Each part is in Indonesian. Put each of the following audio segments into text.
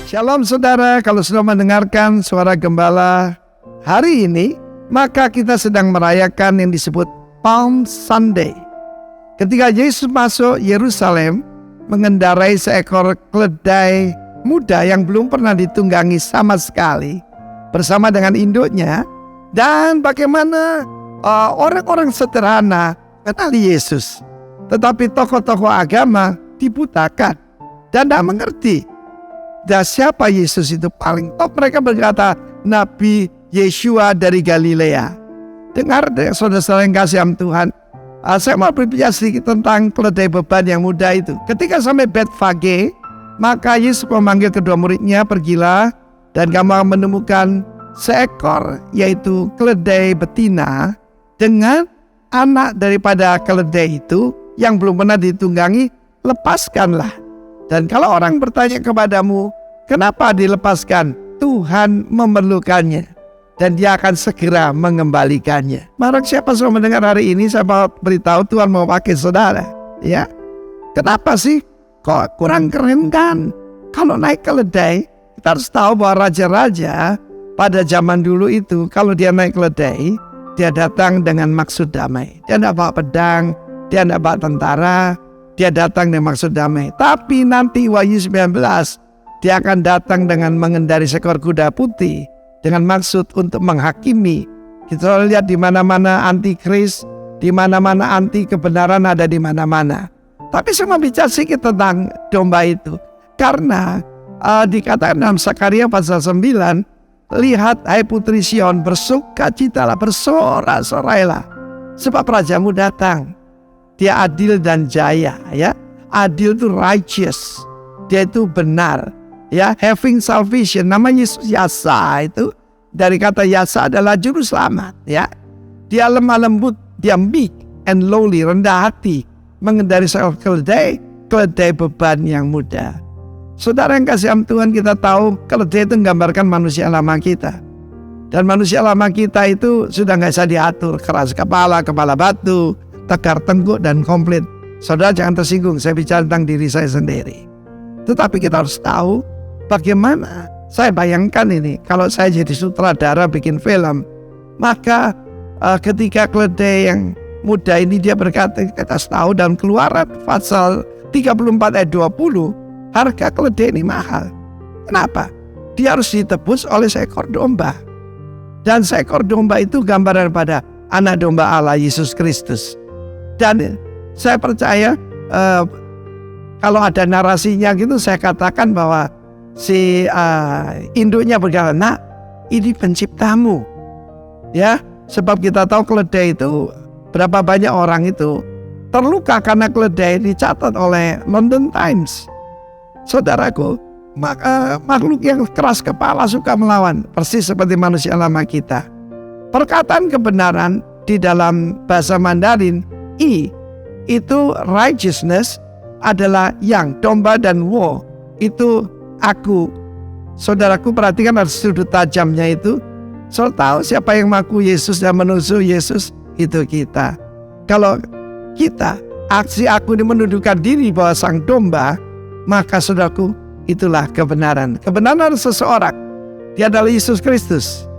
Shalom saudara, kalau sudah mendengarkan suara gembala hari ini, maka kita sedang merayakan yang disebut Palm Sunday. Ketika Yesus masuk Yerusalem, mengendarai seekor keledai muda yang belum pernah ditunggangi sama sekali, bersama dengan induknya, dan bagaimana orang-orang sederhana kenali Yesus. Tetapi tokoh-tokoh agama dibutakan dan tidak mengerti. Dan siapa Yesus itu paling top? Mereka berkata, Nabi Yeshua dari Galilea. Dengar saudara-saudara yang kasih Tuhan, saya mau berbicara sedikit tentang keledai beban yang muda itu. Ketika sampai Betfage, maka Yesus memanggil kedua muridnya, pergilah dan kamu akan menemukan seekor, yaitu keledai betina, dengan anak daripada keledai itu yang belum pernah ditunggangi, lepaskanlah. Dan kalau orang bertanya kepadamu, kenapa dilepaskan? Tuhan memerlukannya dan dia akan segera mengembalikannya. Maka siapa yang mendengar hari ini, saya mau beritahu Tuhan mau pakai saudara. Ya, kenapa sih? Kok kurang keren kan? Kalau naik keledai, kita harus tahu bahwa raja-raja pada zaman dulu itu, kalau dia naik keledai, dia datang dengan maksud damai. Dia tidak bawa pedang, dia tidak bawa tentara, dia datang dengan maksud damai. Tapi nanti Wahyu 19, dia akan datang dengan mengendari seekor kuda putih dengan maksud untuk menghakimi. Kita lihat di mana-mana antikris, di mana-mana anti kebenaran ada di mana-mana. Tapi saya mau bicara sedikit tentang domba itu. Karena dikatakan dalam Zakaria pasal 9, lihat hai putri Sion, bersukacitalah, bersorak-sorailah, sebab rajamu datang. Dia adil dan jaya, ya. Adil itu righteous. Dia itu benar, ya. Having salvation, namanya Yesus Yasa itu dari kata Yasa adalah juru selamat, ya. Dia lemah lembut, dia meek and lowly, rendah hati, mengendari seekor keledai beban yang muda. Saudara yang kasih Tuhan, kita tahu keledai itu menggambarkan manusia lama kita. Dan manusia lama kita itu sudah nggak bisa diatur, keras kepala batu, tegar tengkuk dan komplit. Saudara jangan tersinggung, saya bicara tentang diri saya sendiri. Tetapi kita harus tahu bagaimana. Saya bayangkan ini, kalau saya jadi sutradara bikin film, maka ketika keledai yang muda ini dia berkata, kita tahu dalam Keluaran pasal 34 ayat 20, harga keledai ini mahal. Kenapa? Dia harus ditebus oleh seekor domba. Dan seekor domba itu gambaran pada anak domba Allah, Yesus Kristus. Dan saya percaya kalau ada narasinya gitu, saya katakan bahwa si induknya berkata, nak, ini penciptamu, ya. Sebab kita tahu keledai itu, berapa banyak orang itu terluka karena keledai dicatat oleh London Times. Saudaraku, makhluk yang keras kepala suka melawan, persis seperti manusia lama kita. Perkataan kebenaran di dalam bahasa Mandarin, itu righteousness adalah yang, domba dan wo itu aku. Saudaraku, perhatikan ada sudut tajamnya itu. Saudara tahu siapa yang mengaku Yesus dan menusuk Yesus? Itu kita. Kalau kita, aksi aku ini menundukkan diri bahwa sang domba, maka saudaraku, itulah kebenaran. Kebenaran seseorang, dia adalah Yesus Kristus.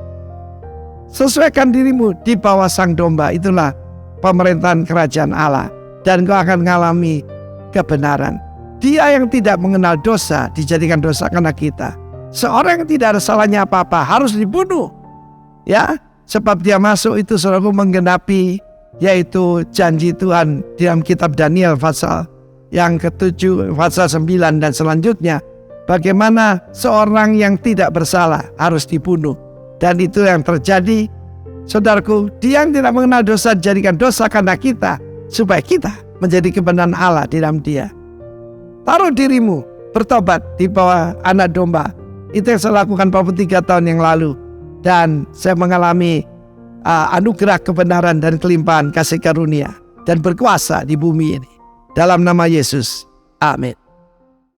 Sesuaikan dirimu di bawah sang domba, itulah pemerintahan kerajaan Allah. Dan kau akan mengalami kebenaran. Dia yang tidak mengenal dosa dijadikan dosa karena kita. Seorang yang tidak ada salahnya apa-apa harus dibunuh, ya. Sebab dia masuk itu saudaraku menggenapi, yaitu janji Tuhan di dalam kitab Daniel pasal yang ke-7, pasal 9 dan selanjutnya. Bagaimana seorang yang tidak bersalah harus dibunuh. Dan itu yang terjadi. Saudaraku, dia yang tidak mengenal dosa dijadikan dosa karena kita, supaya kita menjadi kebenaran Allah di dalam dia. Taruh dirimu, bertobat di bawah anak domba. Itu yang saya lakukan 43 tahun yang lalu. Dan saya mengalami anugerah kebenaran dan kelimpahan kasih karunia. Dan berkuasa di bumi ini. Dalam nama Yesus. Amin.